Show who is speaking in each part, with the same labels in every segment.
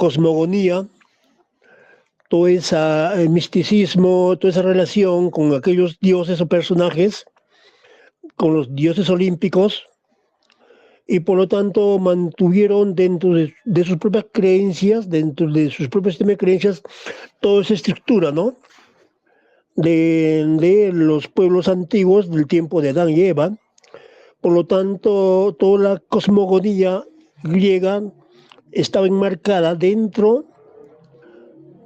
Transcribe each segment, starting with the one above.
Speaker 1: cosmogonía, todo ese misticismo, toda esa relación con aquellos dioses o personajes, con los dioses olímpicos, y por lo tanto mantuvieron dentro de sus propias creencias, dentro de sus propios sistemas de creencias, toda esa estructura, ¿no? De los pueblos antiguos del tiempo de Adán y Eva. Por lo tanto, toda la cosmogonía griega estaba enmarcada dentro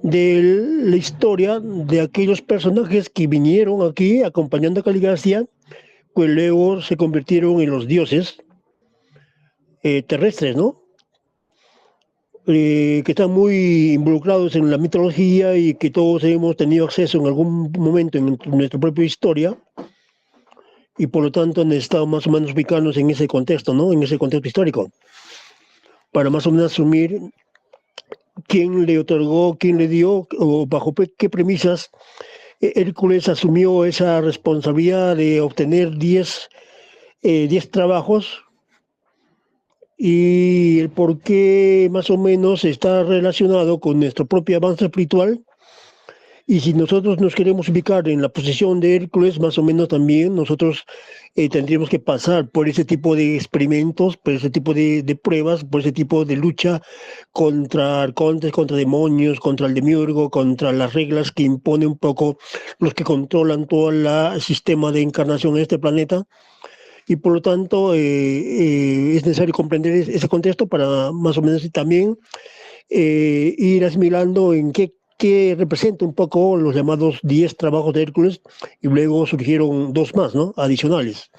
Speaker 1: de la historia de aquellos personajes que vinieron aquí acompañando a Caligacia, que luego se convirtieron en los dioses terrestres, ¿no? Que están muy involucrados en la mitología y que todos hemos tenido acceso en algún momento en nuestra propia historia, y por lo tanto necesitamos más o menos ubicarnos en ese contexto, ¿no? En ese contexto histórico, para más o menos asumir quién le otorgó, quién le dio, o bajo qué premisas Hércules asumió esa responsabilidad de obtener 10 trabajos, y el por qué más o menos está relacionado con nuestro propio avance espiritual. Y si nosotros nos queremos ubicar en la posición de Hércules, más o menos también nosotros tendríamos que pasar por ese tipo de experimentos, por ese tipo de pruebas, por ese tipo de lucha contra arcontes, contra demonios, contra el demiurgo, contra las reglas que impone un poco los que controlan todo el sistema de encarnación en este planeta. Y por lo tanto es necesario comprender ese contexto para más o menos también ir asimilando en qué representa un poco los llamados 10 trabajos de Hércules, y luego surgieron dos más, ¿no? Adicionales.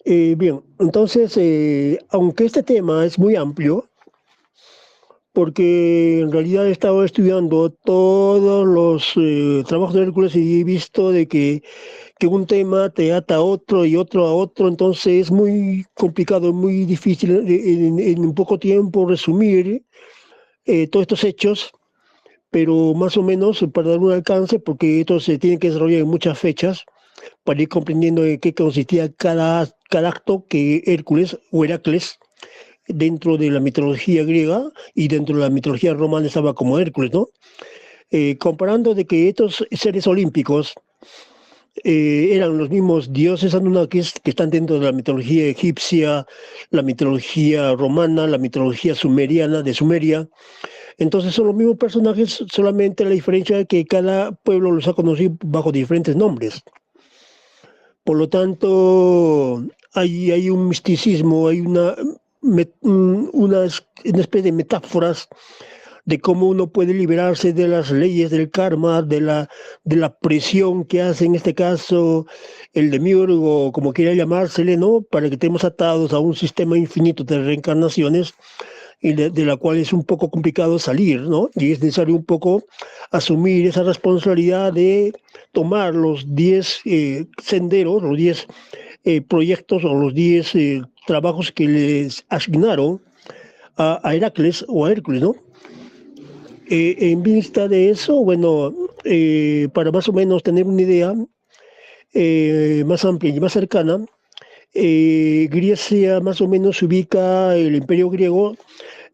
Speaker 1: Bien, entonces, aunque este tema es muy amplio, porque en realidad he estado estudiando todos los trabajos de Hércules y he visto de que un tema te ata a otro y otro a otro, entonces es muy complicado, muy difícil en un poco tiempo resumir todos estos hechos, pero más o menos para dar un alcance, porque esto se tiene que desarrollar en muchas fechas, para ir comprendiendo en qué consistía cada acto que Hércules o Heracles dentro de la mitología griega y dentro de la mitología romana estaba como Hércules, ¿no? Comparando de que estos seres olímpicos eran los mismos dioses Anunnakis que están dentro de la mitología egipcia, la mitología romana, la mitología sumeriana de Sumeria. Entonces son los mismos personajes, solamente la diferencia es que cada pueblo los ha conocido bajo diferentes nombres. Por lo tanto, hay un misticismo, hay una especie de metáforas de cómo uno puede liberarse de las leyes del karma, de la presión que hace en este caso el demiurgo, como quiera llamársele, ¿no? Para que estemos atados a un sistema infinito de reencarnaciones, y de la cual es un poco complicado salir, ¿no? Y es necesario un poco asumir esa responsabilidad de tomar los 10 senderos, los 10 proyectos o los 10 trabajos que les asignaron a Heracles o a Hércules, ¿no? En vista de eso, bueno, para más o menos tener una idea más amplia y más cercana, Grecia más o menos se ubica, el imperio griego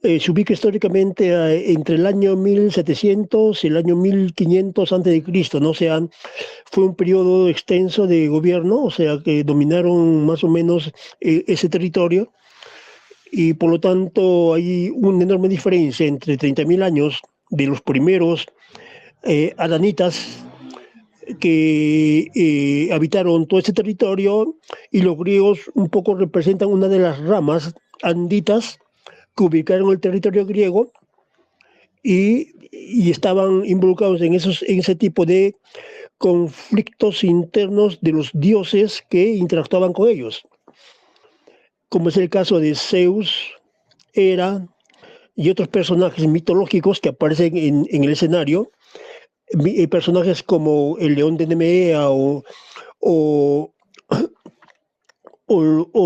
Speaker 1: se ubica históricamente entre el año 1700 y el año 1500 antes de Cristo, ¿no? O sea, fue un periodo extenso de gobierno, o sea, que dominaron más o menos ese territorio, y por lo tanto hay una enorme diferencia entre 30.000 años de los primeros adanitas que habitaron todo ese territorio, y los griegos un poco representan una de las ramas anditas que ubicaron el territorio griego y estaban involucrados en ese tipo de conflictos internos de los dioses que interactuaban con ellos, como es el caso de Zeus, Hera y otros personajes mitológicos que aparecen en el escenario, personajes como el león de Nemea o, o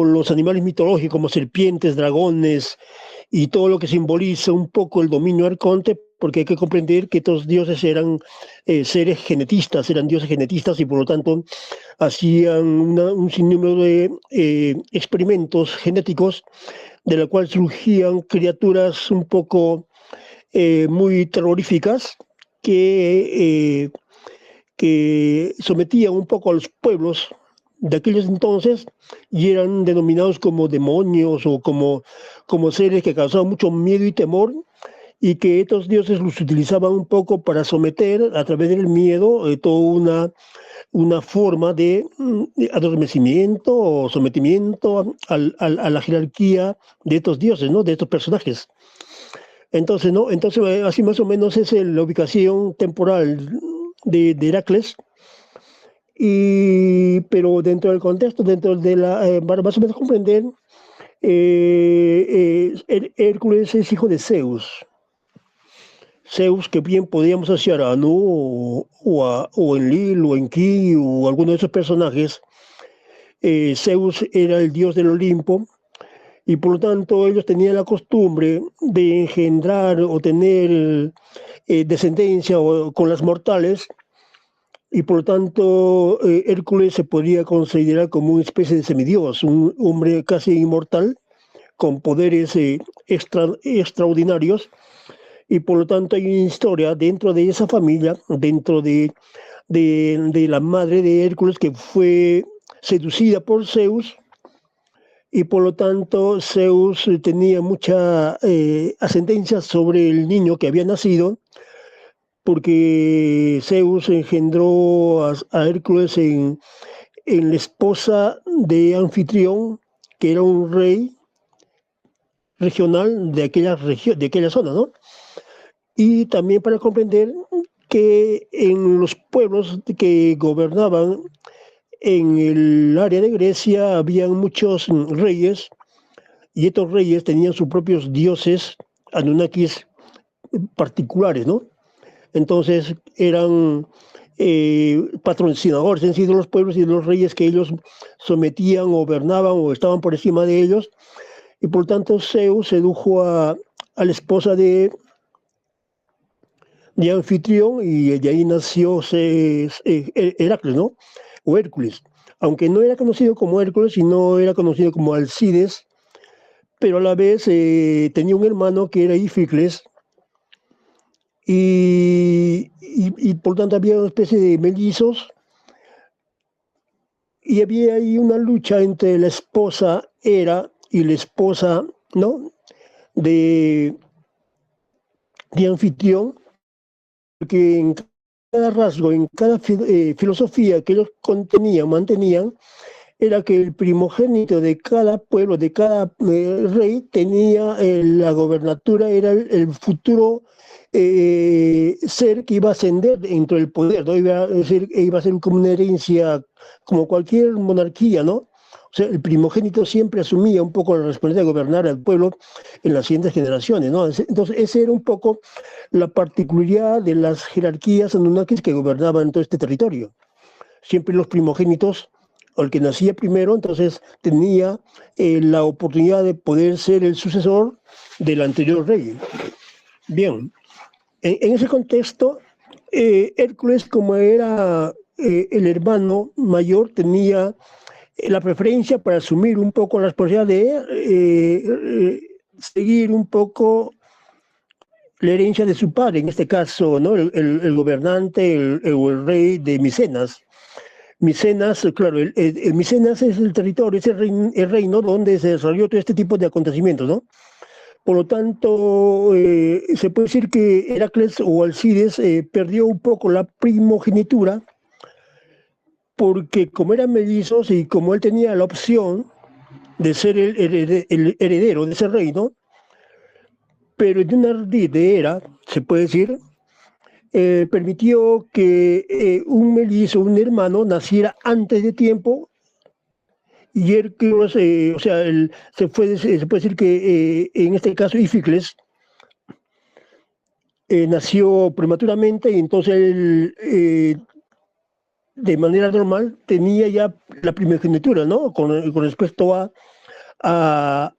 Speaker 1: los animales mitológicos como serpientes, dragones y todo lo que simboliza un poco el dominio arconte, porque hay que comprender que estos dioses eran seres genetistas, eran dioses genetistas, y por lo tanto hacían un sinnúmero de experimentos genéticos de la cual surgían criaturas un poco muy terroríficas que sometían un poco a los pueblos de aquellos entonces y eran denominados como demonios o como seres que causaban mucho miedo y temor y que estos dioses los utilizaban un poco para someter a través del miedo toda una forma de adormecimiento o sometimiento a la jerarquía de estos dioses, ¿no? De estos personajes. Entonces, ¿no? Entonces, así más o menos es la ubicación temporal de Heracles, pero dentro del contexto, dentro de para más o menos comprender, Hércules es hijo de Zeus. Zeus, que bien podíamos asociar a Anu o Enlil o Enki o alguno de esos personajes. Zeus era el dios del Olimpo y por lo tanto ellos tenían la costumbre de engendrar o tener descendencia con las mortales y por lo tanto Hércules se podría considerar como una especie de semidios, un hombre casi inmortal con poderes extraordinarios y por lo tanto hay una historia dentro de esa familia, dentro de la madre de Hércules que fue seducida por Zeus y por lo tanto Zeus tenía mucha ascendencia sobre el niño que había nacido porque Zeus engendró a Hércules en la esposa de Anfitrión, que era un rey regional de aquella zona, ¿no? Y también para comprender que en los pueblos que gobernaban en el área de Grecia habían muchos reyes y estos reyes tenían sus propios dioses Anunnakis particulares, ¿no? Entonces eran patrocinadores en sí de los pueblos y de los reyes que ellos sometían, gobernaban o estaban por encima de ellos. Y por tanto Zeus sedujo a la esposa de Anfitrión y de ahí nació Heracles, ¿no? O Hércules. Aunque no era conocido como Hércules, sino era conocido como Alcides, pero a la vez tenía un hermano que era Íficles, y por tanto había una especie de mellizos y había ahí una lucha entre la esposa Hera y la esposa, ¿no? de, de Anfitrión, porque en cada rasgo, en cada filosofía que ellos mantenían, era que el primogénito de cada pueblo, de cada rey, tenía la gobernatura, era el futuro ser que iba a ascender dentro del poder, ¿no? Iba a ser como una herencia, como cualquier monarquía, ¿no? O sea, el primogénito siempre asumía un poco la responsabilidad de gobernar al pueblo en las siguientes generaciones, ¿no? Entonces, esa era un poco la particularidad de las jerarquías anunnakis que gobernaban todo este territorio. Siempre los primogénitos, o el que nacía primero, entonces tenía la oportunidad de poder ser el sucesor del anterior rey. Bien, en ese contexto, Hércules, como era el hermano mayor, tenía la preferencia para asumir un poco la responsabilidad de seguir un poco la herencia de su padre, en este caso, ¿no? el gobernante, el rey de Micenas. Micenas, claro, Micenas es el territorio, es el reino donde se desarrolló todo este tipo de acontecimientos, ¿no? Por lo tanto, se puede decir que Heracles o Alcides perdió un poco la primogenitura porque como eran mellizos y como él tenía la opción de ser el heredero de ese reino, pero de una ardid de Hera, se puede decir, permitió que un mellizo, un hermano, naciera antes de tiempo y Hércules, o sea, se puede decir que en este caso Íficles nació prematuramente y entonces él, de manera normal, tenía ya la primogenitura, ¿no? Con respecto a, a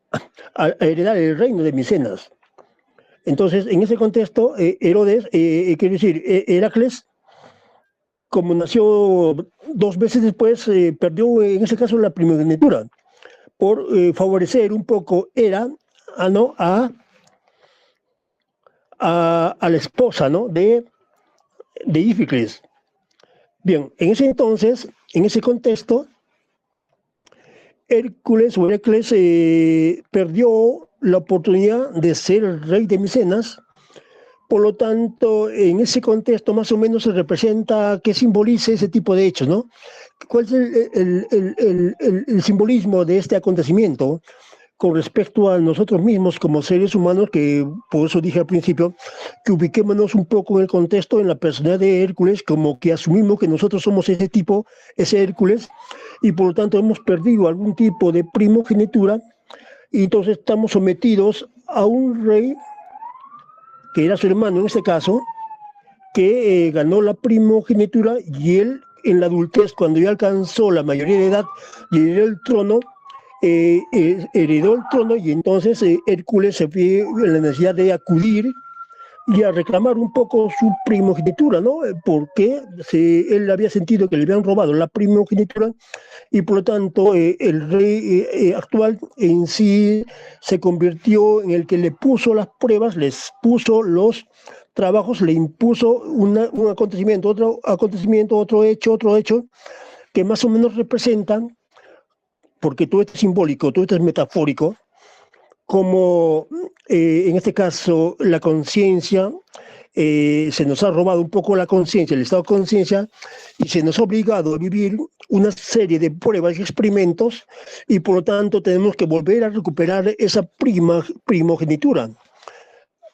Speaker 1: heredar el reino de Micenas. Entonces, en ese contexto, Herodes, quiere decir, Heracles, como nació 2 veces después, perdió en ese caso la primogenitura por favorecer un poco era ¿no? a a la esposa, ¿no? de Íficles. Bien, en ese entonces, en ese contexto, Hércules perdió la oportunidad de ser el rey de Micenas. Por lo tanto, en ese contexto más o menos se representa qué simboliza ese tipo de hechos, ¿no? ¿Cuál es el simbolismo de este acontecimiento con respecto a nosotros mismos como seres humanos? Que por eso dije al principio que ubiquémonos un poco en el contexto, en la personalidad de Hércules, como que asumimos que nosotros somos ese tipo, ese Hércules, y por lo tanto hemos perdido algún tipo de primogenitura, y entonces estamos sometidos a un rey que era su hermano en este caso, que ganó la primogenitura, y él en la adultez, cuando ya alcanzó la mayoría de edad y heredó el trono, y entonces Hércules se vio en la necesidad de acudir y a reclamar un poco su primogenitura, ¿no? Porque él había sentido que le habían robado la primogenitura, y por lo tanto el rey actual en sí se convirtió en el que le puso las pruebas, les puso los trabajos, le impuso un acontecimiento, otro hecho, que más o menos representan, porque todo esto es simbólico, todo esto es metafórico, como en este caso la conciencia, se nos ha robado un poco la conciencia, el estado de conciencia, y se nos ha obligado a vivir una serie de pruebas y experimentos, y por lo tanto tenemos que volver a recuperar esa primogenitura.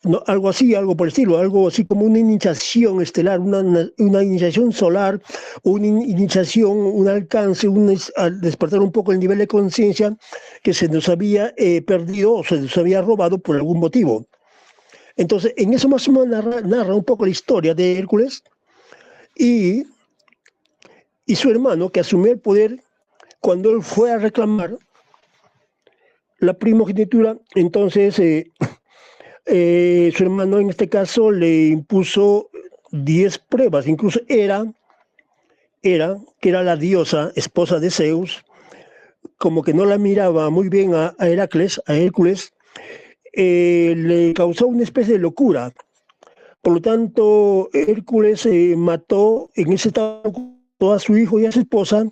Speaker 1: No, algo así, algo por el estilo, algo así como una iniciación estelar, una iniciación solar, una iniciación, un alcance, al despertar un poco el nivel de conciencia que se nos había perdido o se nos había robado por algún motivo. Entonces, en eso más o menos narra un poco la historia de Hércules y su hermano, que asumió el poder cuando él fue a reclamar la primogenitura. Entonces su hermano en este caso le impuso 10 pruebas, incluso Hera, que era la diosa, esposa de Zeus, como que no la miraba muy bien a Hércules, le causó una especie de locura. Por lo tanto, Hércules mató en ese estado a su hijo y a su esposa,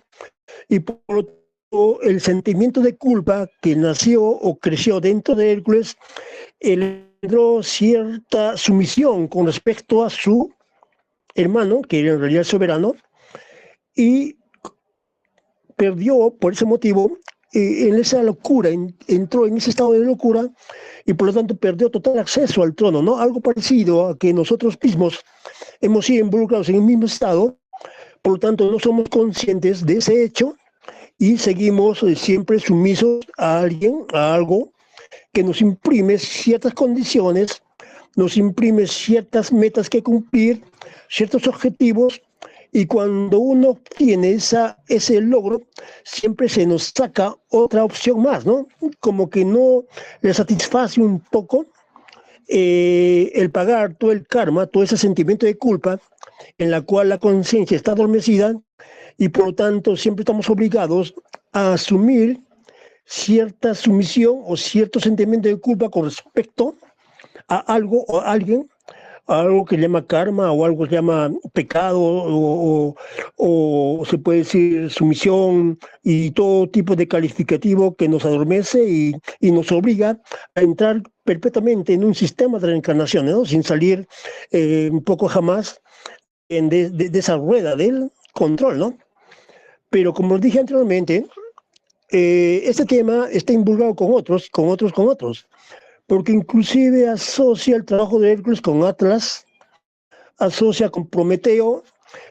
Speaker 1: y por lo tanto el sentimiento de culpa que nació o creció dentro de Hércules le dio cierta sumisión con respecto a su hermano, que era en realidad el soberano, y perdió por ese motivo, en esa locura, entró en ese estado de locura, y por lo tanto perdió total acceso al trono, ¿no? Algo parecido a que nosotros mismos hemos sido involucrados en el mismo estado, por lo tanto no somos conscientes de ese hecho y seguimos siempre sumisos a alguien, a algo que nos imprime ciertas condiciones, nos imprime ciertas metas que cumplir, ciertos objetivos, y cuando uno obtiene ese logro, siempre se nos saca otra opción más, ¿no? Como que no le satisface un poco el pagar todo el karma, todo ese sentimiento de culpa en la cual la conciencia está adormecida, y por lo tanto siempre estamos obligados a asumir cierta sumisión o cierto sentimiento de culpa con respecto a algo o a alguien, a algo que llama karma o algo que llama pecado, o se puede decir sumisión, y todo tipo de calificativo que nos adormece y nos obliga a entrar perpetuamente en un sistema de reencarnación, ¿no? Sin salir un poco jamás de esa rueda del control, ¿no? Pero como os dije anteriormente, este tema está involucrado con otros, porque inclusive asocia el trabajo de Hércules con Atlas, asocia con Prometeo.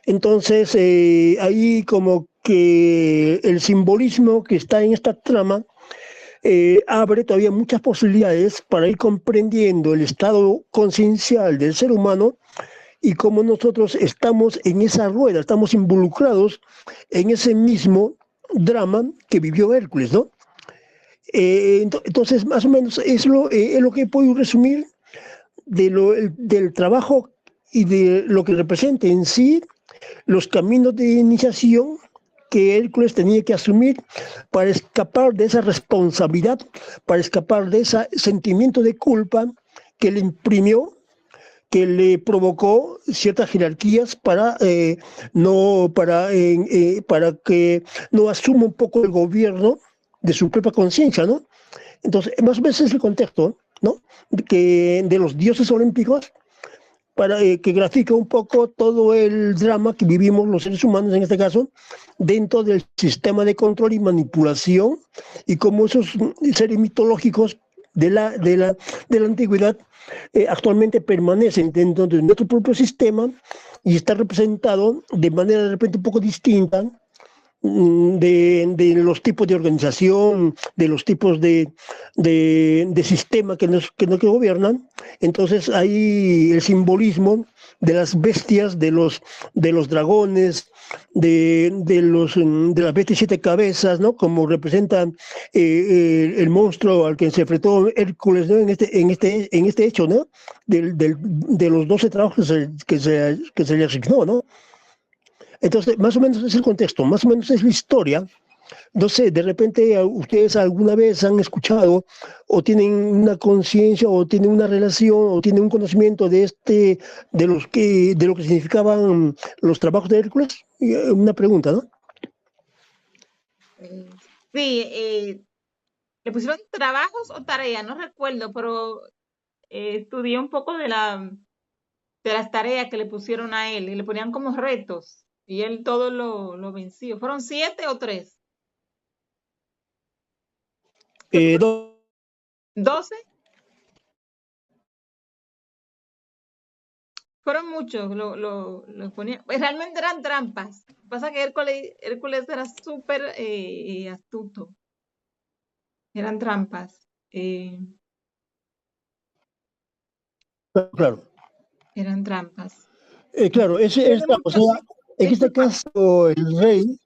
Speaker 1: Entonces ahí como que el simbolismo que está en esta trama abre todavía muchas posibilidades para ir comprendiendo el estado conciencial del ser humano, y cómo nosotros estamos en esa rueda, estamos involucrados en ese mismo drama que vivió Hércules, ¿no? Entonces, más o menos es lo que puedo resumir del trabajo y de lo que representa en sí los caminos de iniciación que Hércules tenía que asumir para escapar de esa responsabilidad, para escapar de ese sentimiento de culpa que le imprimió que le provocó ciertas jerarquías para que no asuma un poco el gobierno de su propia conciencia, ¿no? Entonces, más o menos es el contexto, ¿no? De los dioses olímpicos, que grafica un poco todo el drama que vivimos los seres humanos, en este caso, dentro del sistema de control y manipulación, y cómo esos seres mitológicos de la antigüedad actualmente permanecen dentro de nuestro propio sistema y está representado de manera de repente un poco distinta de los tipos de organización, de los tipos de sistema que gobiernan. Entonces hay el simbolismo de las bestias, de los dragones, de las bestias siete cabezas, ¿no? Como representa el monstruo al que se enfrentó Hércules, ¿no? en este hecho, ¿no? De los 12 trabajos que se le asignó, ¿no? Entonces, más o menos es el contexto, más o menos es la historia. No sé, de repente ustedes alguna vez han escuchado o tienen una conciencia o tienen una relación o tienen un conocimiento de lo que significaban los trabajos de Hércules. Una pregunta, ¿no?
Speaker 2: Sí, le pusieron trabajos o tareas, no recuerdo, pero estudié un poco de las tareas que le pusieron a él y le ponían como retos y él todo lo venció. ¿Fueron 7 o 3?
Speaker 1: Eh,
Speaker 2: 12. Fueron muchos, lo ponían. Pues realmente eran trampas. Pasa que Hércules era súper astuto. Eran trampas.
Speaker 1: claro,
Speaker 2: Eran trampas.
Speaker 1: claro,
Speaker 2: Tiene
Speaker 1: o sea,
Speaker 2: mucho,
Speaker 1: en este
Speaker 2: disculpa,
Speaker 1: caso el rey,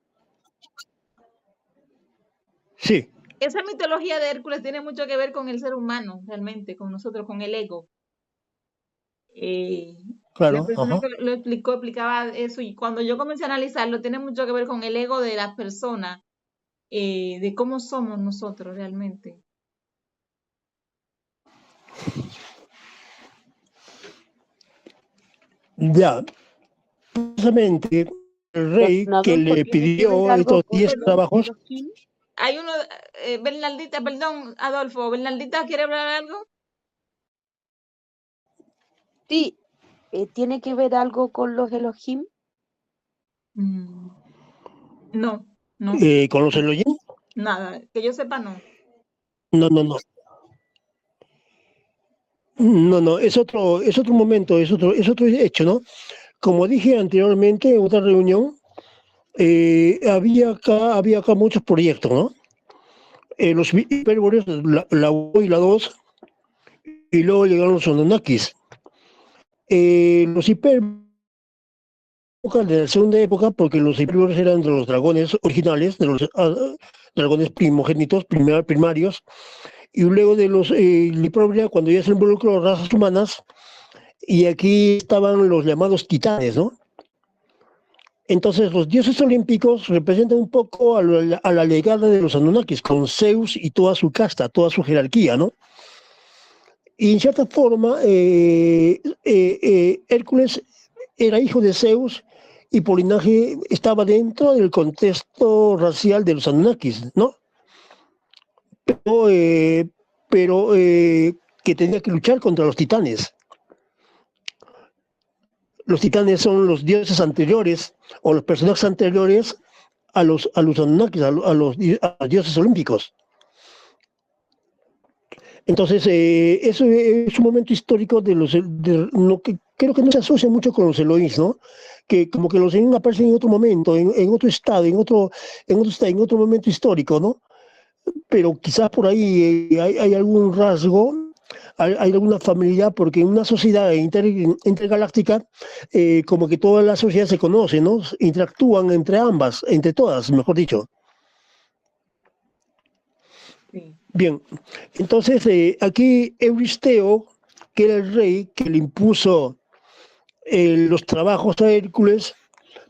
Speaker 1: sí,
Speaker 2: esa mitología de Hércules tiene mucho que ver con el ser humano, realmente, con nosotros, con el ego. La
Speaker 1: claro,
Speaker 2: persona
Speaker 1: ajá.
Speaker 2: que lo explicaba eso, y cuando yo comencé a analizarlo, tiene mucho que ver con el ego de las personas, de cómo somos nosotros realmente.
Speaker 1: Ya, precisamente el rey que
Speaker 3: Adolfo,
Speaker 1: le
Speaker 3: ¿tiene que ver
Speaker 1: pidió
Speaker 3: algo
Speaker 1: estos
Speaker 3: con
Speaker 1: 10
Speaker 2: Perdón,
Speaker 3: los
Speaker 1: trabajos.
Speaker 3: Elohim?
Speaker 2: hay uno, Bernaldita, perdón, Adolfo, Bernaldita, ¿quiere hablar algo?
Speaker 3: Sí, ¿tiene que ver algo con los Elohim?
Speaker 2: No, no,
Speaker 1: Con los Elohim.
Speaker 2: nada, que yo sepa, no.
Speaker 1: No, no, no. No, no, es otro momento, es otro hecho, ¿no? Como dije anteriormente en otra reunión, había acá muchos proyectos, ¿no? Los hipérboles, la 1 y la 2, y luego llegaron los Anunnakis. Los hipérboles de la segunda época, porque los hipérboles eran de los dragones originales, de los dragones primogénitos, primarios, y luego de los Liprobria, cuando ya se involucró las razas humanas, y aquí estaban los llamados titanes, ¿no? Entonces, los dioses olímpicos representan un poco a la llegada de los Anunnakis, con Zeus y toda su casta, toda su jerarquía, ¿no? Y en cierta forma, Hércules era hijo de Zeus y por linaje estaba dentro del contexto racial de los Anunnakis, ¿no? Pero que tenía que luchar contra los titanes. Los titanes son los dioses anteriores o los personajes anteriores a los Anunnakis, a los dioses olímpicos. Entonces, eso es un momento histórico de lo que creo que no se asocia mucho con los Elohim, ¿no? Que como que los Elohim aparecen en otro momento, en otro estado, en otro momento histórico, ¿no? Pero quizás por ahí hay algún rasgo, hay alguna familiaridad, porque en una sociedad intergaláctica, como que toda la sociedad se conoce, ¿no? Interactúan entre ambas, entre todas, mejor dicho.
Speaker 2: Sí.
Speaker 1: Bien, entonces aquí Euristeo, que era el rey que le impuso los trabajos a Hércules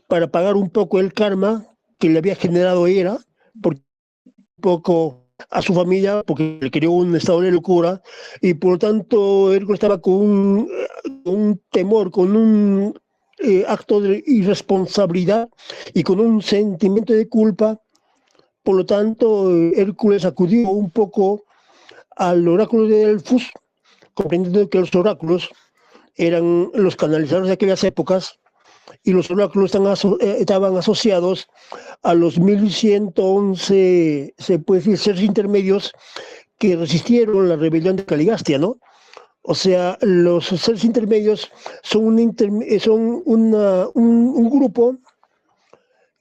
Speaker 1: para pagar un poco el karma que le había generado Hera, porque un poco a su familia porque le creó un estado de locura y por lo tanto Hércules estaba con un temor, con un acto de irresponsabilidad y con un sentimiento de culpa. Por lo tanto, Hércules acudió un poco al oráculo de Delfos, comprendiendo que los oráculos eran los canalizadores de aquellas épocas y los oráculos estaban asociados a los 1111, se puede decir, seres intermedios que resistieron la rebelión de Caligastia, ¿no? O sea, los seres intermedios son un grupo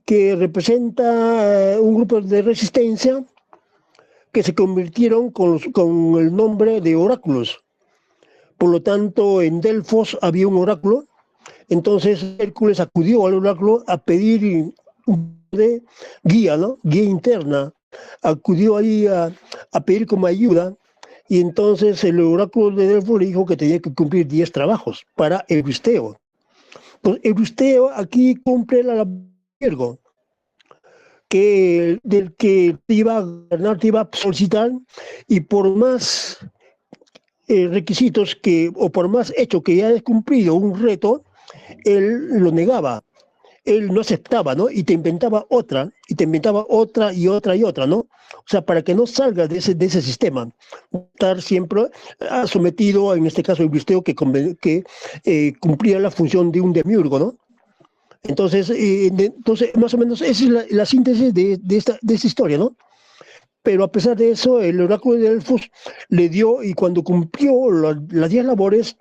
Speaker 1: que representa un grupo de resistencia que se convirtieron con el nombre de oráculos. Por lo tanto, en Delfos había un oráculo. Entonces Hércules acudió al oráculo a pedir guía, ¿no? Guía interna. Acudió ahí a pedir como ayuda y entonces el oráculo de Delfos le dijo que tenía que cumplir 10 trabajos para Euristeo. Pues Euristeo aquí cumple la labor de Virgo, del que te iba a gobernar, te iba a solicitar y por más requisitos o por más hecho que ya hayas cumplido un reto, él lo negaba, él no aceptaba, ¿no? Y te inventaba otra y otra, ¿no? O sea, para que no salgas de ese sistema, estar siempre sometido, en este caso, Euristeo, que cumplía la función de un demiurgo, ¿no? Entonces, más o menos, esa es la síntesis de esta historia, ¿no? Pero a pesar de eso, el oráculo de Delfos le dio, y cuando cumplió las 10 labores,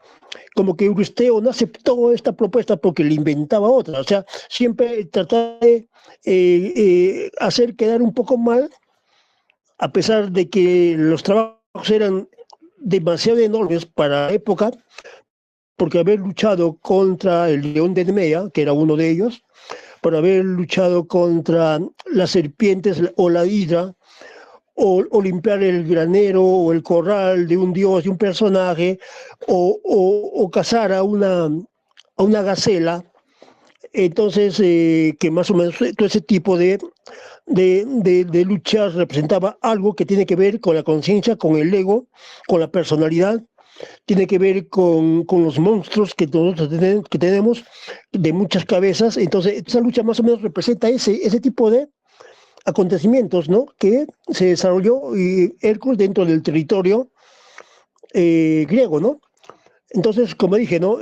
Speaker 1: como que Euristeo no aceptó esta propuesta porque le inventaba otra. O sea, siempre trataba de hacer quedar un poco mal, a pesar de que los trabajos eran demasiado enormes para la época, porque haber luchado contra el león de Nemea, que era uno de ellos, por haber luchado contra las serpientes o la hidra, o limpiar el granero o el corral de un dios, de un personaje, o cazar a una gacela. Entonces, que más o menos todo ese tipo de luchas representaba algo que tiene que ver con la conciencia, con el ego, con la personalidad, tiene que ver con los monstruos que nosotros tenemos de muchas cabezas. Entonces, esa lucha más o menos representa ese tipo de acontecimientos, ¿no? Que se desarrolló Hércules dentro del territorio griego, ¿no? Entonces, como dije, ¿no?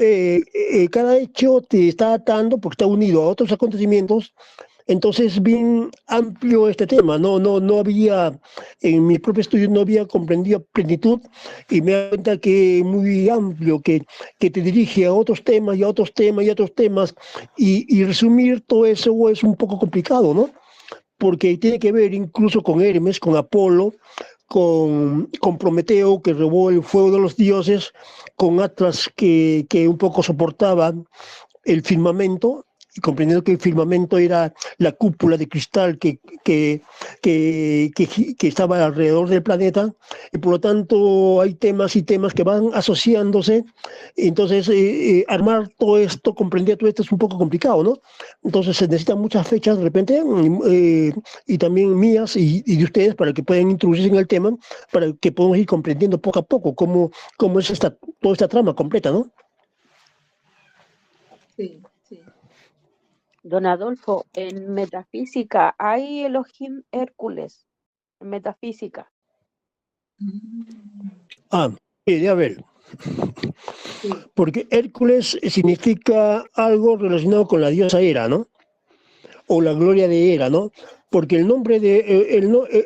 Speaker 1: Cada hecho te está atando porque está unido a otros acontecimientos. Entonces, bien amplio este tema, no había, en mi propio estudio no había comprendido a plenitud y me da cuenta que es muy amplio, que te dirige a otros temas y a otros temas y a otros temas y resumir todo eso es un poco complicado, ¿no? Porque tiene que ver incluso con Hermes, con Apolo, con Prometeo, que robó el fuego de los dioses, con Atlas, que un poco soportaba el firmamento, y comprendiendo que el firmamento era la cúpula de cristal que estaba alrededor del planeta, y por lo tanto hay temas y temas que van asociándose. Entonces, armar todo esto, comprender todo esto es un poco complicado, ¿no? Entonces se necesitan muchas fechas de repente, y también mías y de ustedes para que puedan introducirse en el tema, para que podamos ir comprendiendo poco a poco cómo es toda esta trama completa, ¿no?
Speaker 2: Sí, sí.
Speaker 3: Don Adolfo, en metafísica, ¿hay Elohim Hércules? En metafísica.
Speaker 1: A ver.
Speaker 2: Sí.
Speaker 1: Porque Hércules significa algo relacionado con la diosa Hera, ¿no? O la gloria de Hera, ¿no? Porque el nombre de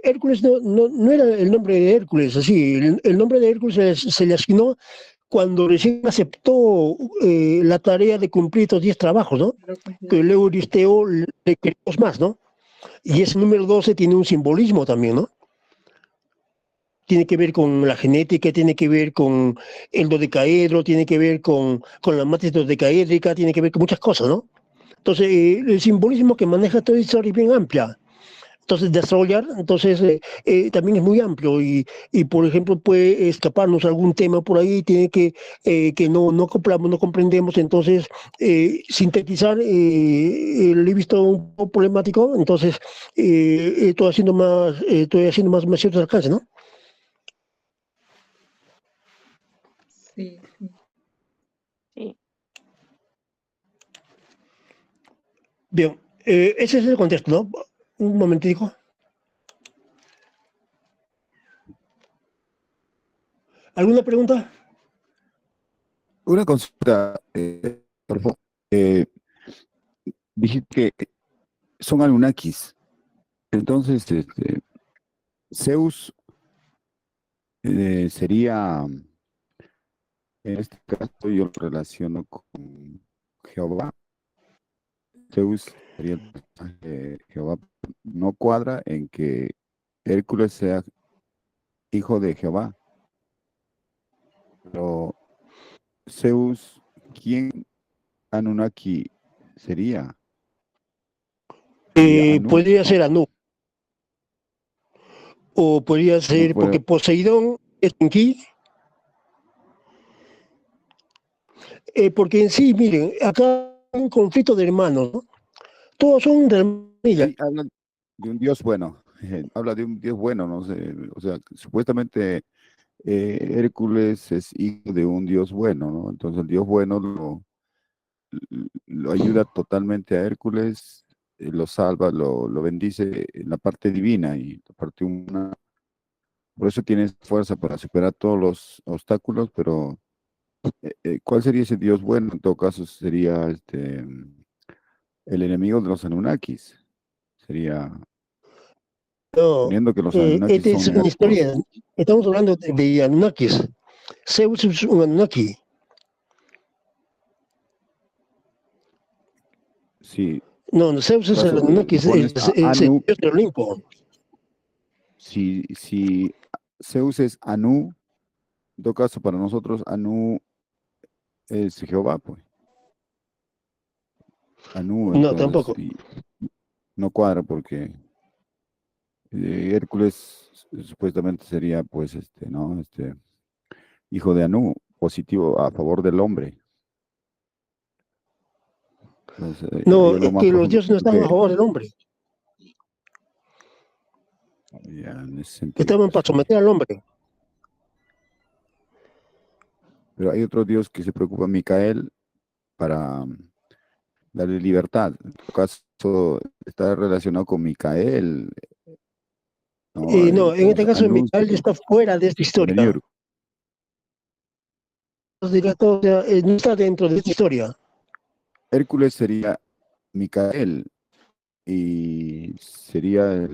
Speaker 1: Hércules no era el nombre de Hércules, así. El nombre de Hércules se le asignó cuando recién aceptó la tarea de cumplir estos 10 trabajos, ¿no? Que luego Euristeo le queremos más, ¿no? Y ese número 12 tiene un simbolismo también, ¿no? Tiene que ver con la genética, tiene que ver con el dodecaedro, tiene que ver con la matriz dodecaédrica, tiene que ver con muchas cosas, ¿no? Entonces, el simbolismo que maneja toda esta historia es bien amplia. Entonces, desarrollar, entonces, también es muy amplio y, por ejemplo, puede escaparnos algún tema por ahí, tiene que no compramos, no comprendemos, entonces, sintetizar, lo he visto un poco problemático, entonces, estoy haciendo más ciertos alcances, ¿no?
Speaker 2: Sí, sí.
Speaker 3: Sí.
Speaker 1: Bien, ese es el contexto, ¿no? Un momentico. ¿Alguna pregunta?
Speaker 4: Una consulta, Rodolfo. Eh, dijiste que son Anunnakis. Entonces, Zeus sería, en este caso yo lo relaciono con Jehová. Zeus sería el personaje de Jehová. No cuadra en que Hércules sea hijo de Jehová. Pero Zeus, ¿quién Anunnaki sería? Sería Anu,
Speaker 1: Podría
Speaker 4: ¿no?
Speaker 1: ser Anu, o podría
Speaker 4: No
Speaker 1: ser, porque
Speaker 4: puede,
Speaker 1: Poseidón es Enki, porque en sí, miren, acá hay un conflicto de hermanos, ¿no? Todos son de hermanilla.
Speaker 4: ahí hablan de un Dios bueno, habla de un Dios bueno, no sé, o sea, supuestamente Hércules es hijo de un Dios bueno, ¿no? Entonces el Dios bueno lo ayuda totalmente a Hércules, lo salva, lo bendice en la parte divina y la parte humana. Por eso tiene fuerza para superar todos los obstáculos, pero ¿cuál sería ese Dios bueno? En todo caso, sería el enemigo de los Anunnakis. Sería,
Speaker 1: No,
Speaker 4: suponiendo que los Anunnakis
Speaker 1: esta es
Speaker 4: son
Speaker 1: una
Speaker 4: hermanos.
Speaker 1: historia, estamos hablando de Anunnakis. Zeus es un Anunnaki.
Speaker 4: Si,
Speaker 1: No, Zeus
Speaker 4: en
Speaker 1: es el
Speaker 4: caso,
Speaker 1: Anunnaki,
Speaker 4: pones a
Speaker 1: es el
Speaker 4: Anu,
Speaker 1: dios del Olimpo.
Speaker 4: si Zeus es Anu, en todo caso, para nosotros Anu es Jehová, pues. Anu,
Speaker 1: No,
Speaker 4: entonces,
Speaker 1: tampoco.
Speaker 4: y no cuadra porque Hércules supuestamente sería, pues, ¿no? Hijo de Anu, positivo a favor del hombre. Entonces,
Speaker 1: No,
Speaker 4: yo lo
Speaker 1: es
Speaker 4: más
Speaker 1: que los
Speaker 4: profundo
Speaker 1: dioses no están a
Speaker 4: que
Speaker 1: favor del hombre,
Speaker 4: ya en ese sentido,
Speaker 1: estaban
Speaker 4: pues
Speaker 1: para
Speaker 4: sí.
Speaker 1: someter al hombre.
Speaker 4: Pero hay otro Dios que se preocupa, Micael, para darle libertad. En todo caso, está relacionado con Micael, ¿no?
Speaker 1: No, en este
Speaker 4: Entonces,
Speaker 1: caso,
Speaker 4: Anu
Speaker 1: Micael está fuera de esta historia.
Speaker 4: Demiurgo.
Speaker 1: O sea, no está dentro de esta historia.
Speaker 4: Hércules sería Micael y sería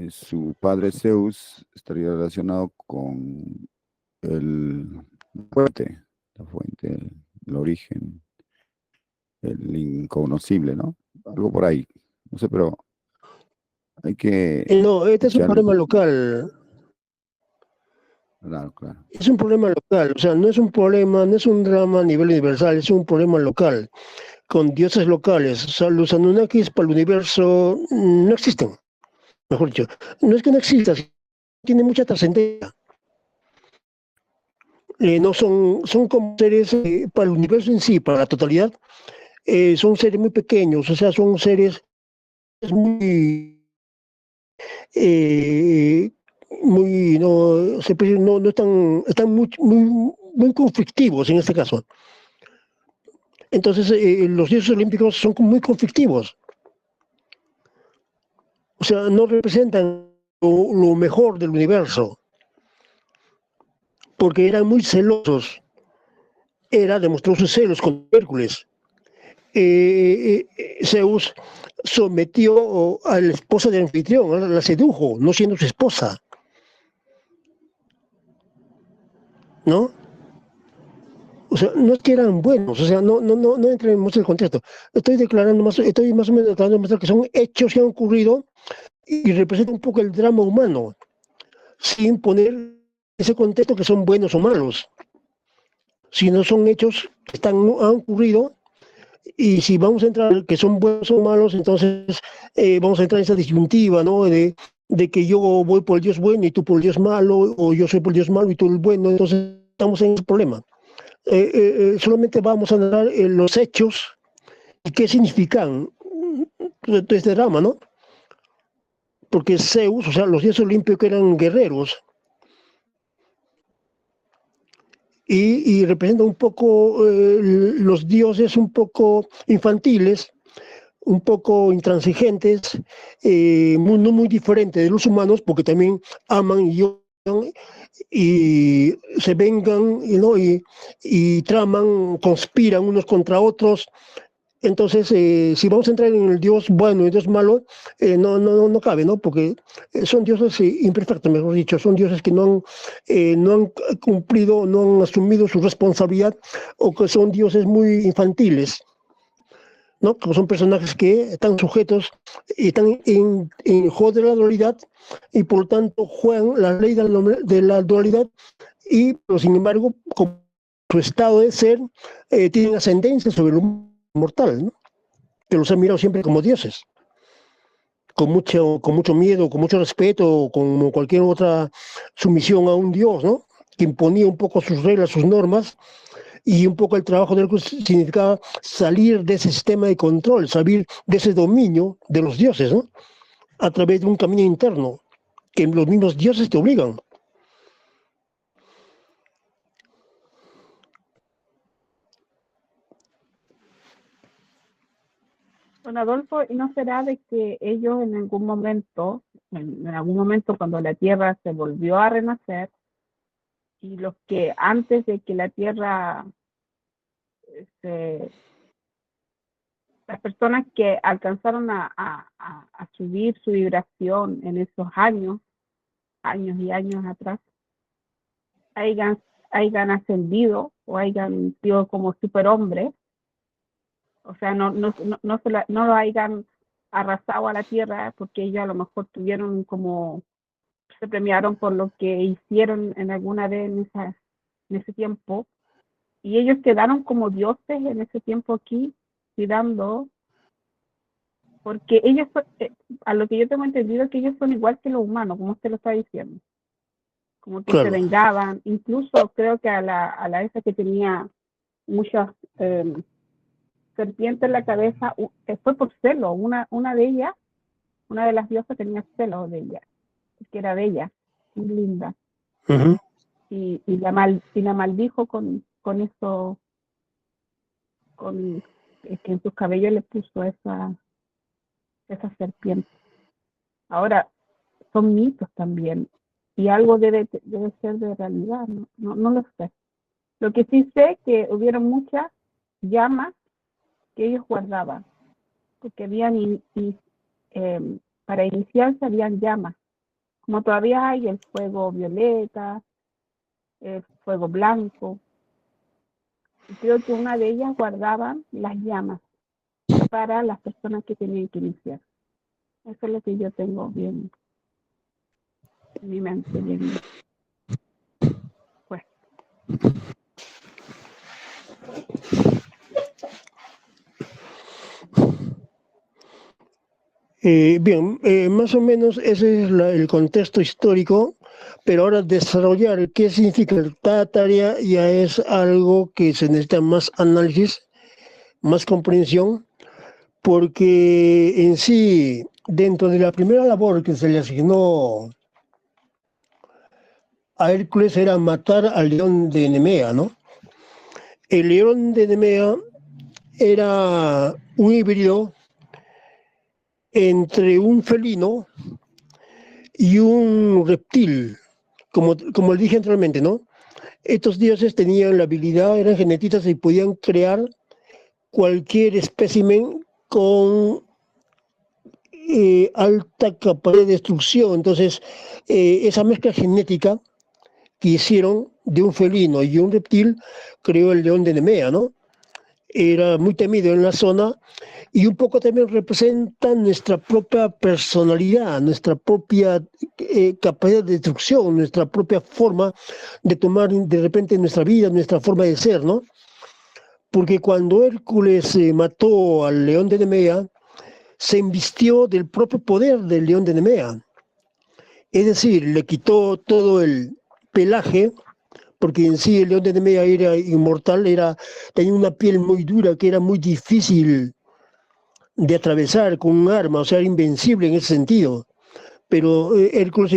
Speaker 4: su padre Zeus, estaría relacionado con el la fuente, el origen, el inconocible, ¿no? Algo por ahí. No sé, pero hay que
Speaker 1: No, este es un
Speaker 4: echarle un
Speaker 1: problema
Speaker 4: poco.
Speaker 1: local.
Speaker 4: Claro, claro.
Speaker 1: Es un problema local. O sea, no es un problema, no es un drama a nivel universal, es un problema local, con dioses locales. O sea, los Anunnakis para el universo no existen, mejor dicho. No es que no existan, tiene mucha trascendencia. No son como seres para el universo en sí, para la totalidad, son seres muy pequeños, o sea, son seres muy, eh, no, no están muy conflictivos en este caso. Entonces, los dioses olímpicos son muy conflictivos, o sea, no representan lo mejor del universo, porque eran muy celosos. Hera demostró sus celos con Hércules. Zeus sometió a la esposa del anfitrión, la sedujo, no siendo su esposa, ¿no? O sea, no es que eran buenos, o sea, no entremos en el contexto. Estoy más o menos tratando de mostrar que son hechos que han ocurrido y representan un poco el drama humano, sin poner ese contexto que son buenos o malos, sino son hechos que han ocurrido Y si vamos a entrar, que son buenos o malos, entonces vamos a entrar en esa disyuntiva, ¿no? De que yo voy por el Dios bueno y tú por el Dios malo, o yo soy por el Dios malo y tú el bueno, entonces estamos en ese problema. Solamente vamos a narrar los hechos y qué significan todo este drama, ¿no? Porque Zeus, o sea, los dioses olímpicos eran guerreros y representan un poco los dioses un poco infantiles, un poco intransigentes, no muy diferente de los humanos, porque también aman y odian y se vengan, ¿no? y traman, conspiran unos contra otros. Entonces, si vamos a entrar en el Dios bueno y el Dios malo, no cabe, ¿no? Porque son dioses imperfectos, mejor dicho, son dioses que no han cumplido, no han asumido su responsabilidad, o que son dioses muy infantiles, ¿no? Como son personajes que están sujetos y están en juego de la dualidad y por lo tanto juegan la ley de la dualidad y, pero sin embargo, con su estado de ser, tienen ascendencia sobre el mortal, ¿no? Que los han mirado siempre como dioses, con mucho miedo, con mucho respeto, como cualquier otra sumisión a un dios, ¿no? Que imponía un poco sus reglas, sus normas, y un poco el trabajo de Hércules significaba salir de ese sistema de control, salir de ese dominio de los dioses, ¿no? A través de un camino interno, que los mismos dioses te obligan.
Speaker 5: Don Adolfo, ¿y no será de que ellos en algún momento cuando la Tierra se volvió a renacer, y los que antes de que la Tierra, las personas que alcanzaron a subir su vibración en esos años y años atrás, hayan ascendido o hayan sido como superhombres? O sea, no lo hayan arrasado a la tierra, porque ellos a lo mejor tuvieron como, se premiaron por lo que hicieron en alguna vez en ese tiempo, y ellos quedaron como dioses en ese tiempo aquí, cuidando, porque ellos, a lo que yo tengo entendido, que ellos son igual que los humanos, como usted lo está diciendo, como que
Speaker 1: Claro.
Speaker 5: se vengaban, incluso creo que a la esa que tenía muchas serpientes en la cabeza, fue por celo. Una de ellas, una de las diosas, tenía celos de ella, que era bella, muy linda,
Speaker 1: Uh-huh.
Speaker 5: y la maldijo con eso, que en sus cabellos le puso esa serpiente. Ahora, son mitos también, y algo debe ser de realidad, no lo sé. Lo que sí sé es que hubieron muchas llamas que ellos guardaban, porque habían para iniciarse habían llamas, como todavía hay el fuego violeta, el fuego blanco, y creo que una de ellas guardaban las llamas para las personas que tenían que iniciar. Eso es lo que yo tengo bien en mi mente, bien pues.
Speaker 1: Bien, más o menos ese es el contexto histórico, pero ahora desarrollar qué significa cada tarea ya es algo que se necesita más análisis, más comprensión, porque en sí, dentro de la primera labor que se le asignó a Hércules era matar al león de Nemea, ¿no? El león de Nemea era un híbrido entre un felino y un reptil, como dije anteriormente, ¿no? Estos dioses tenían la habilidad, eran genetistas y podían crear cualquier espécimen con alta capacidad de destrucción. Entonces, esa mezcla genética que hicieron de un felino y un reptil creó el león de Nemea, ¿no? Era muy temido en la zona y un poco también representa nuestra propia personalidad, nuestra propia capacidad de destrucción, nuestra propia forma de tomar de repente nuestra vida, nuestra forma de ser, ¿no? porque cuando Hércules mató al león de Nemea, se invistió del propio poder del león de Nemea. Es decir, le quitó todo el pelaje, porque en sí el león de Nemea era inmortal, tenía una piel muy dura que era muy difícil de atravesar con un arma, o sea, era invencible en ese sentido. Pero Hércules,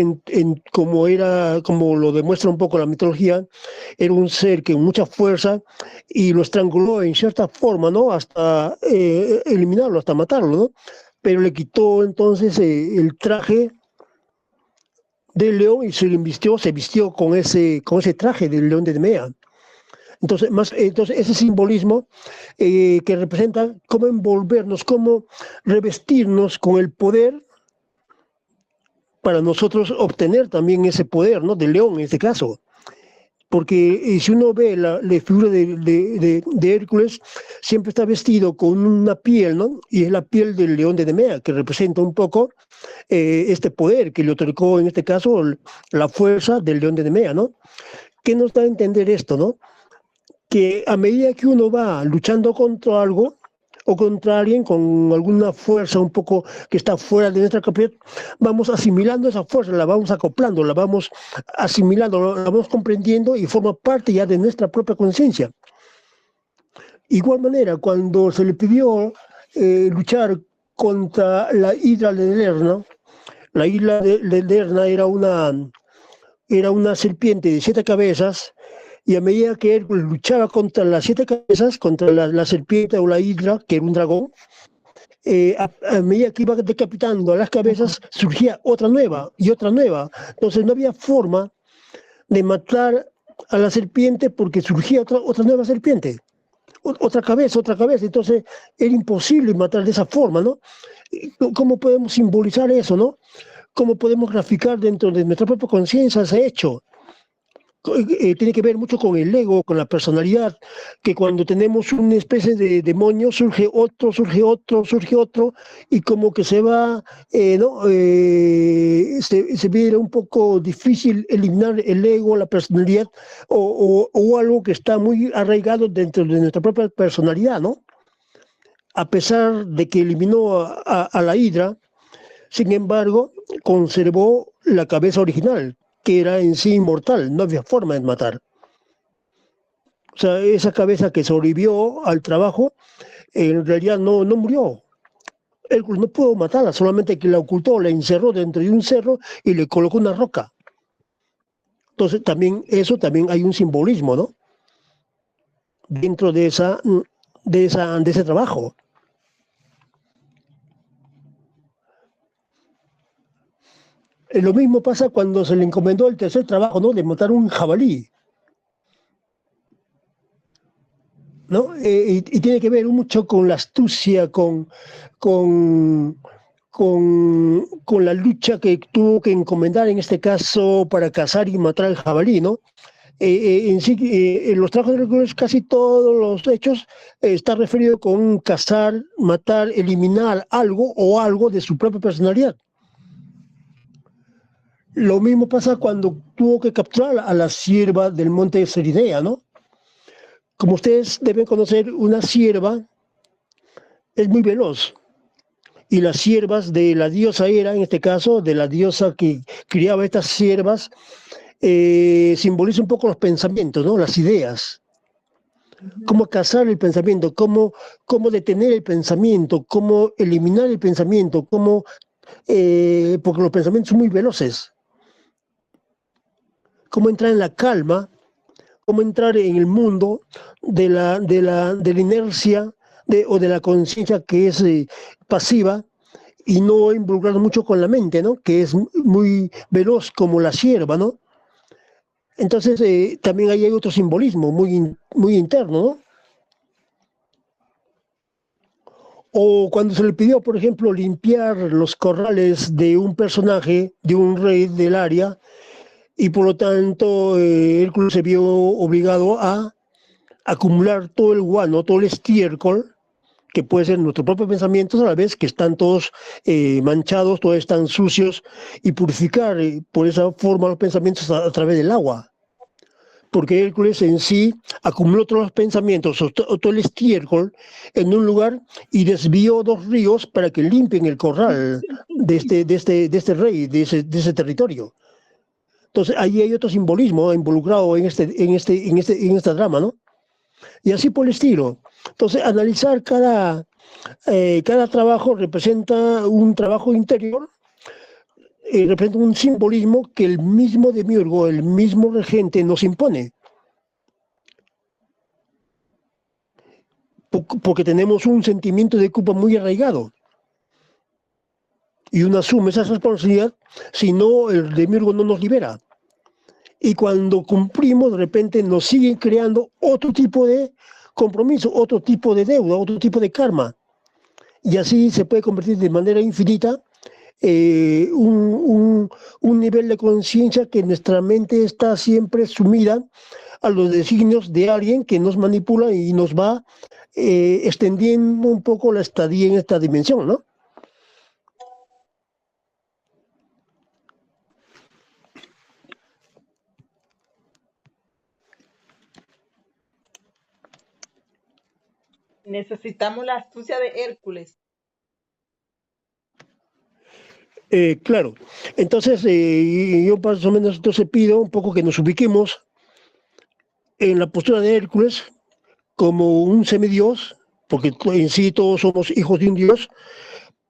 Speaker 1: como lo demuestra un poco la mitología, era un ser que con mucha fuerza y lo estranguló en cierta forma, ¿no? Hasta eliminarlo, hasta matarlo, ¿no? Pero le quitó entonces el traje del león y se vistió con ese traje del león de Nemea. Entonces ese simbolismo que representa cómo envolvernos, cómo revestirnos con el poder para nosotros obtener también ese poder, ¿no? Del león en este caso. Porque si uno ve la figura de Hércules, siempre está vestido con una piel, ¿no? Y es la piel del león de Nemea, que representa un poco este poder que le otorgó, en este caso, la fuerza del león de Nemea, ¿no? ¿Qué nos da a entender esto, no? Que a medida que uno va luchando contra algo o contra alguien con alguna fuerza un poco que está fuera de nuestra capacidad, vamos asimilando esa fuerza, la vamos acoplando, la vamos asimilando, la vamos comprendiendo y forma parte ya de nuestra propia conciencia. Igual manera, cuando se le pidió luchar contra la Hidra de Lerna, la Hidra de Lerna era una serpiente de 7 cabezas, y a medida que él luchaba contra las 7 cabezas, contra la serpiente o la hidra, que era un dragón, a medida que iba decapitando a las cabezas, surgía otra nueva y otra nueva. Entonces no había forma de matar a la serpiente porque surgía otra nueva serpiente, otra cabeza. Entonces era imposible matar de esa forma, ¿no? ¿Cómo podemos simbolizar eso, no? ¿Cómo podemos graficar dentro de nuestra propia conciencia ese hecho? Tiene que ver mucho con el ego, con la personalidad, que cuando tenemos una especie de demonio surge otro, y como que se va, ¿no? Se ve un poco difícil eliminar el ego, la personalidad, o algo que está muy arraigado dentro de nuestra propia personalidad, ¿no? A pesar de que eliminó a la hidra, sin embargo, conservó la cabeza original, que era en sí inmortal, no había forma de matar. O sea, esa cabeza que sobrevivió al trabajo, en realidad no murió. Hércules no pudo matarla, solamente que la ocultó, la encerró dentro de un cerro y le colocó una roca. Entonces, también hay un simbolismo, ¿no? Dentro de ese trabajo. Lo mismo pasa cuando se le encomendó el tercer trabajo, ¿no? De matar un jabalí, ¿no? Y tiene que ver mucho con la astucia, con la lucha que tuvo que encomendar en este caso para cazar y matar al jabalí, ¿no? En sí, en los trabajos de Hércules, casi todos los hechos está referido con cazar, matar, eliminar algo de su propia personalidad. Lo mismo pasa cuando tuvo que capturar a la cierva del monte Ceridea, ¿no? Como ustedes deben conocer, una cierva es muy veloz. Y las ciervas de la diosa Hera, en este caso, de la diosa que criaba estas ciervas, simboliza un poco los pensamientos, ¿no? Las ideas. Cómo cazar el pensamiento, cómo detener el pensamiento, cómo eliminar el pensamiento, porque los pensamientos son muy veloces. Cómo entrar en la calma, cómo entrar en el mundo de la inercia o de la conciencia que es pasiva y no involucrar mucho con la mente, ¿no? Que es muy veloz como la cierva, ¿no? Entonces también ahí hay otro simbolismo muy interno, ¿no? O cuando se le pidió, por ejemplo, limpiar los corrales de un personaje, de un rey del área, y por lo tanto Hércules se vio obligado a acumular todo el guano, todo el estiércol, que puede ser nuestros propios pensamientos a la vez, que están todos manchados, todos están sucios, y purificar por esa forma los pensamientos a través del agua. porque Hércules en sí acumuló todos los pensamientos, o todo el estiércol en un lugar y desvió 2 ríos para que limpien el corral de este rey, de ese territorio. Entonces, ahí hay otro simbolismo involucrado en esta drama, ¿no? Y así por el estilo. Entonces, analizar cada trabajo representa un trabajo interior, representa un simbolismo que el mismo demiurgo, el mismo regente nos impone. Porque tenemos un sentimiento de culpa muy arraigado. Y uno asume esa responsabilidad, si no, el demiurgo no nos libera. Y cuando cumplimos, de repente nos siguen creando otro tipo de compromiso, otro tipo de deuda, otro tipo de karma. Y así se puede convertir de manera infinita un nivel de conciencia que nuestra mente está siempre sumida a los designios de alguien que nos manipula y nos va extendiendo un poco la estadía en esta dimensión, ¿no?
Speaker 2: Necesitamos la astucia de Hércules.
Speaker 1: Claro, entonces yo más o menos entonces pido un poco que nos ubiquemos en la postura de Hércules como un semidios, porque en sí todos somos hijos de un dios,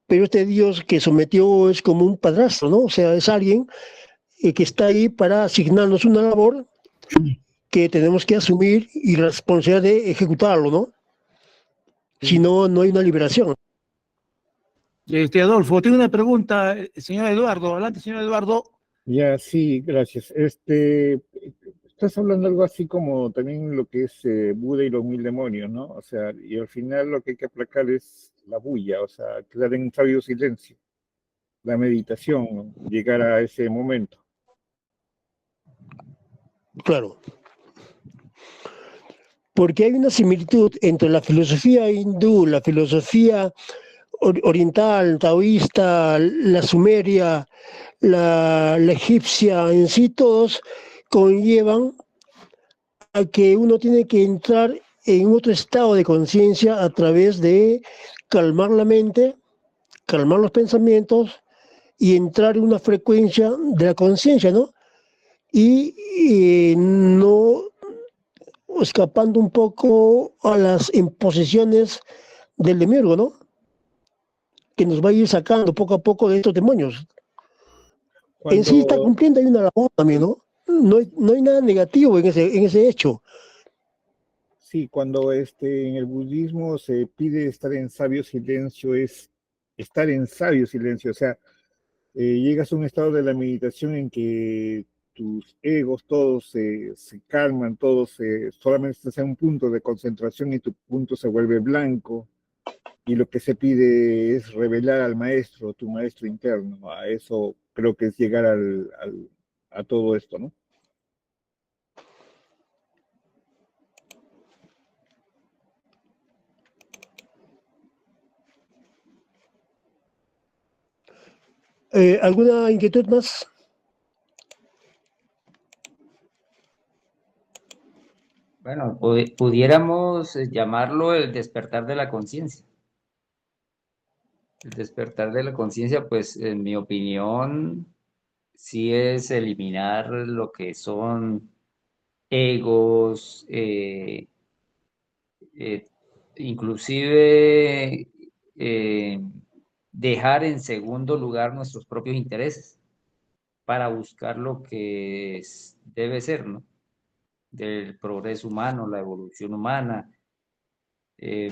Speaker 1: pero este dios que sometió es como un padrastro, ¿no? O sea, es alguien que está ahí para asignarnos una labor que tenemos que asumir y la responsabilidad de ejecutarlo, ¿no? Si no, no hay una liberación.
Speaker 6: Adolfo, tengo una pregunta, señor Eduardo. Adelante, señor Eduardo.
Speaker 7: Ya, sí, gracias. Estás hablando algo así como también lo que es Buda y los 1000 demonios, ¿no? O sea, y al final lo que hay que aplacar es la bulla, o sea, quedar en sabio silencio, la meditación, ¿no? Llegar a ese momento.
Speaker 1: Claro. Porque hay una similitud entre la filosofía hindú, la filosofía oriental, taoísta, la sumeria, la egipcia, en sí todos conllevan a que uno tiene que entrar en otro estado de conciencia a través de calmar la mente, calmar los pensamientos y entrar en una frecuencia de la conciencia, ¿no? Y no escapando un poco a las imposiciones del demiurgo, ¿no? Que nos va a ir sacando poco a poco de estos demonios. En sí está
Speaker 7: Cuando,
Speaker 1: cumpliendo ahí una labor también, ¿no? No hay nada negativo en ese hecho.
Speaker 7: sí, cuando en el budismo se pide estar en sabio silencio, es estar en sabio silencio, o sea, llegas a un estado de la meditación en que tus egos todos se calman, todos solamente estás en un punto de concentración y tu punto se vuelve blanco y lo que se pide es revelar al maestro, tu maestro interno. A eso creo que es llegar a todo esto, ¿no?
Speaker 1: ¿Alguna inquietud más?
Speaker 8: Bueno, pudiéramos llamarlo el despertar de la conciencia. El despertar de la conciencia, pues, en mi opinión, sí es eliminar lo que son egos, eh, inclusive eh, dejar en segundo lugar nuestros propios intereses para buscar lo que debe ser, ¿no? Del progreso humano, la evolución humana.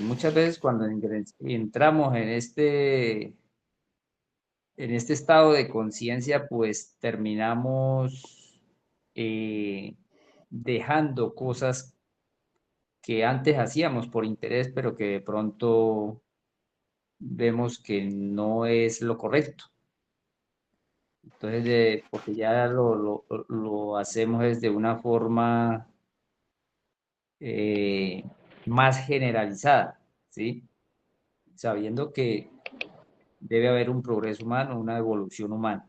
Speaker 8: Muchas veces cuando entramos en este estado de conciencia, pues terminamos dejando cosas que antes hacíamos por interés, pero que de pronto vemos que no es lo correcto. Entonces, porque ya lo hacemos desde una forma eh, más generalizada, ¿sí? Sabiendo que debe haber un progreso humano, una evolución humana.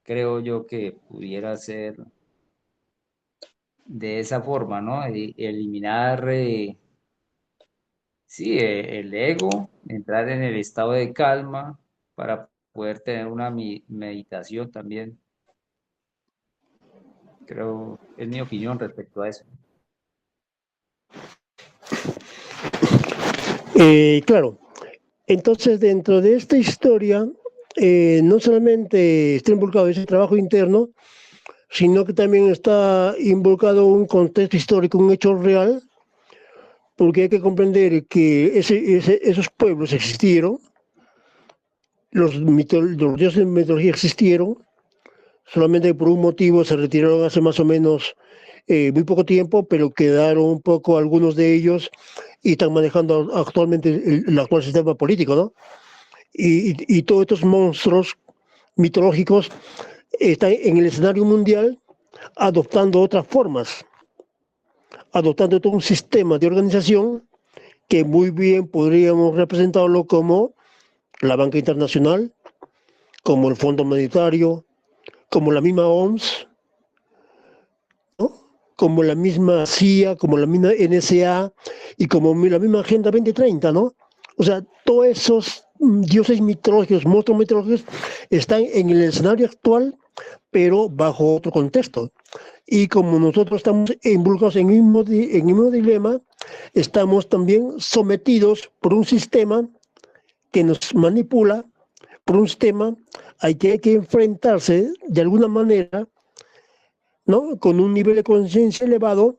Speaker 8: Creo yo que pudiera ser de esa forma, ¿no? Eliminar, sí, el ego, entrar en el estado de calma para poder tener una meditación también. Creo, es mi opinión respecto a eso.
Speaker 1: Claro, entonces dentro de esta historia, no solamente está involucrado ese trabajo interno, sino que también está involucrado un contexto histórico, un hecho real, porque hay que comprender que esos pueblos existieron, los dioses de mitología existieron, solamente por un motivo se retiraron hace más o menos muy poco tiempo, pero quedaron un poco algunos de ellos y están manejando actualmente el actual sistema político, ¿no? Y todos estos monstruos mitológicos están en el escenario mundial adoptando otras formas, adoptando todo un sistema de organización que muy bien podríamos representarlo como la banca internacional, como el Fondo Monetario, como la misma OMS, ¿no? Como la misma CIA, como la misma NSA y como la misma Agenda 2030, ¿no? O sea, todos esos dioses mitológicos, monstruos mitológicos, están en el escenario actual, pero bajo otro contexto. Y como nosotros estamos involucrados en el mismo dilema, estamos también sometidos por un sistema que nos manipula, por un sistema al que hay que enfrentarse de alguna manera, ¿no? Con un nivel de conciencia elevado,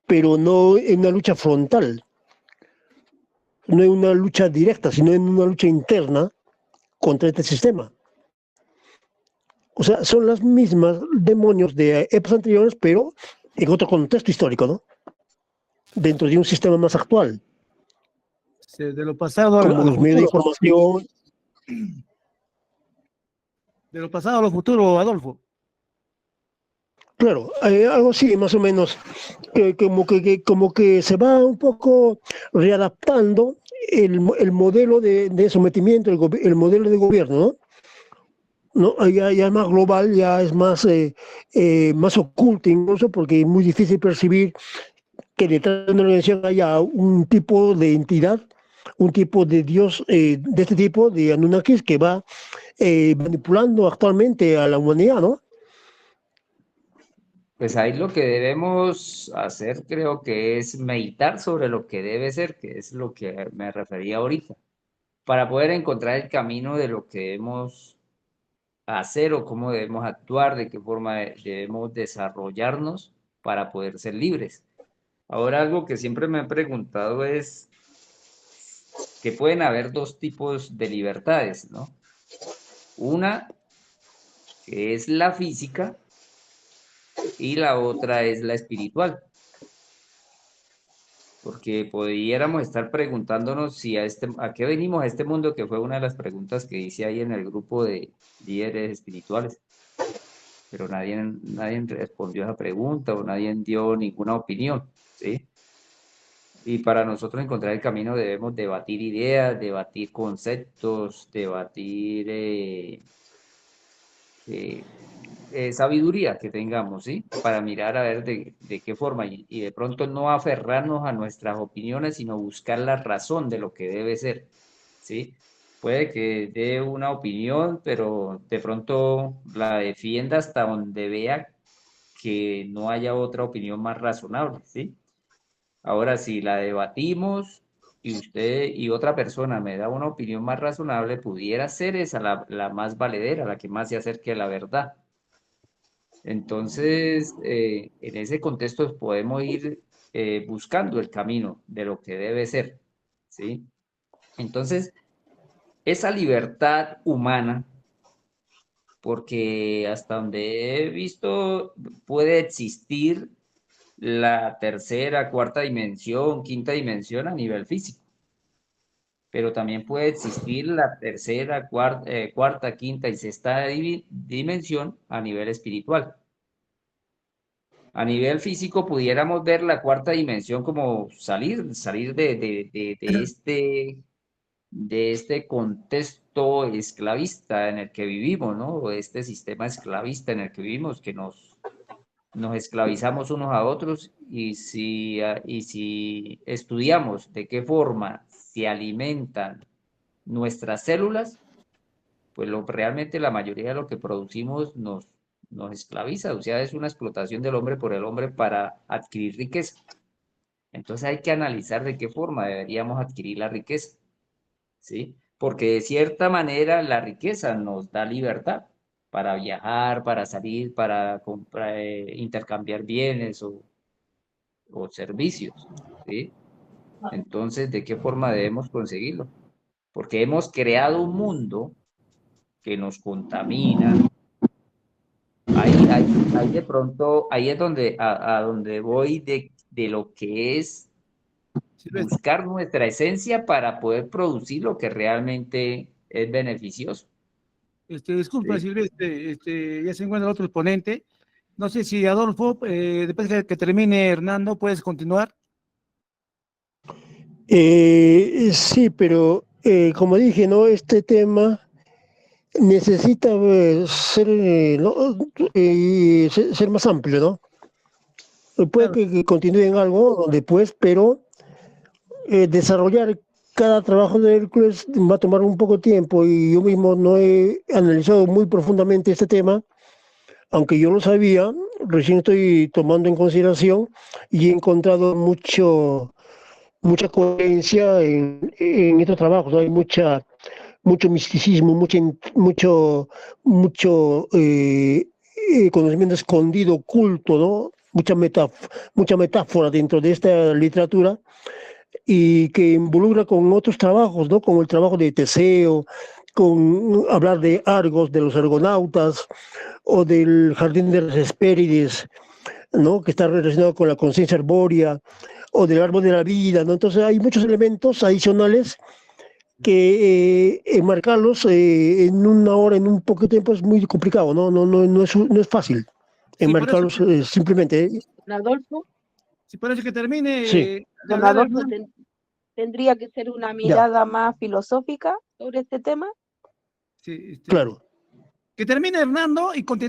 Speaker 1: pero no en una lucha frontal, no en una lucha directa, sino en una lucha interna contra este sistema. O sea, son las mismas demonios de épocas anteriores, pero en otro contexto histórico, ¿no? Dentro de un sistema más actual,
Speaker 6: De lo pasado a
Speaker 1: como
Speaker 6: lo
Speaker 1: los medios de
Speaker 6: futuro.
Speaker 1: información.
Speaker 6: De lo pasado a lo futuro, Adolfo.
Speaker 1: Claro, algo así, más o menos, como que se va un poco readaptando el modelo de sometimiento, el modelo de gobierno, ¿no? ¿No? Ya es más global, ya es más oculto incluso, porque es muy difícil percibir que detrás de una organización haya un tipo de entidad, un tipo de Dios de este tipo, de Anunnakis, que va manipulando actualmente a la humanidad, ¿no?
Speaker 8: Pues ahí lo que debemos hacer creo que es meditar sobre lo que debe ser, que es lo que me refería ahorita, para poder encontrar el camino de lo que debemos hacer o cómo debemos actuar, de qué forma debemos desarrollarnos para poder ser libres. Ahora algo que siempre me he preguntado es que pueden haber dos tipos de libertades, ¿no? Una que es la física y la otra es la espiritual. Porque pudiéramos estar preguntándonos si a qué venimos a este mundo, que fue una de las preguntas que hice ahí en el grupo de líderes espirituales, pero nadie respondió a esa pregunta o nadie dio ninguna opinión, ¿sí? Y para nosotros encontrar el camino debemos debatir ideas, debatir conceptos, debatir sabiduría que tengamos, ¿sí? Para mirar a ver de qué forma y de pronto no aferrarnos a nuestras opiniones, sino buscar la razón de lo que debe ser, ¿sí? Puede que dé una opinión, pero de pronto la defienda hasta donde vea que no haya otra opinión más razonable, ¿sí? Ahora, si la debatimos y usted y otra persona me da una opinión más razonable, pudiera ser esa la más valedera, la que más se acerque a la verdad. Entonces, en ese contexto podemos ir buscando el camino de lo que debe ser, ¿sí? Entonces, esa libertad humana, porque hasta donde he visto, puede existir la tercera, cuarta dimensión, quinta dimensión a nivel físico, pero también puede existir la tercera, cuarta, quinta y sexta dimensión a nivel espiritual. A nivel físico pudiéramos ver la cuarta dimensión como salir de este contexto esclavista en el que vivimos, ¿no? O este sistema esclavista en el que vivimos, que nos nos esclavizamos unos a otros y si estudiamos de qué forma se alimentan nuestras células, pues realmente la mayoría de lo que producimos nos esclaviza, o sea, es una explotación del hombre por el hombre para adquirir riqueza. Entonces hay que analizar de qué forma deberíamos adquirir la riqueza, ¿sí? Porque de cierta manera la riqueza nos da libertad para viajar, para salir, para comprar, intercambiar bienes o servicios, ¿sí? Entonces, ¿de qué forma debemos conseguirlo? Porque hemos creado un mundo que nos contamina. Ahí de pronto, ahí es donde, a donde voy de lo que es
Speaker 6: Silvestre,
Speaker 8: buscar nuestra esencia para poder producir lo que realmente es beneficioso.
Speaker 6: disculpa,
Speaker 8: Sí.
Speaker 6: Silvestre, ya se encuentra otro ponente. No sé si Adolfo, después que termine Hernando, puedes continuar.
Speaker 1: Sí, pero como dije, ¿no? Este tema necesita ser más amplio, ¿no? Puede
Speaker 6: Claro.
Speaker 1: que continúe en algo después, pero desarrollar cada trabajo de Hércules va a tomar un poco de tiempo y yo mismo no he analizado muy profundamente este tema, aunque yo lo sabía, recién estoy tomando en consideración y he encontrado mucha coherencia en estos trabajos, ¿no? Hay mucho misticismo, mucho conocimiento escondido, oculto, ¿no? Mucha metáfora dentro de esta literatura y que involucra con otros trabajos, ¿no? Como el trabajo de Teseo, con hablar de Argos, de los argonautas, o del jardín de las Hespérides, ¿no? Que está relacionado con la conciencia arbórea, o del árbol de la vida, ¿no? Entonces hay muchos elementos adicionales que enmarcarlos en una hora, en un poco de tiempo es muy complicado, no es fácil
Speaker 6: Sí, por eso,
Speaker 1: enmarcarlos simplemente.
Speaker 3: Don Adolfo,
Speaker 6: sí, por eso que termine
Speaker 1: Sí,
Speaker 6: de
Speaker 3: don
Speaker 6: hablar
Speaker 3: Adolfo,
Speaker 6: Hernando.
Speaker 3: tendría que ser una
Speaker 1: ya,
Speaker 3: mirada más filosófica sobre este tema.
Speaker 6: Sí,
Speaker 1: claro.
Speaker 6: que termine Hernando y continúe.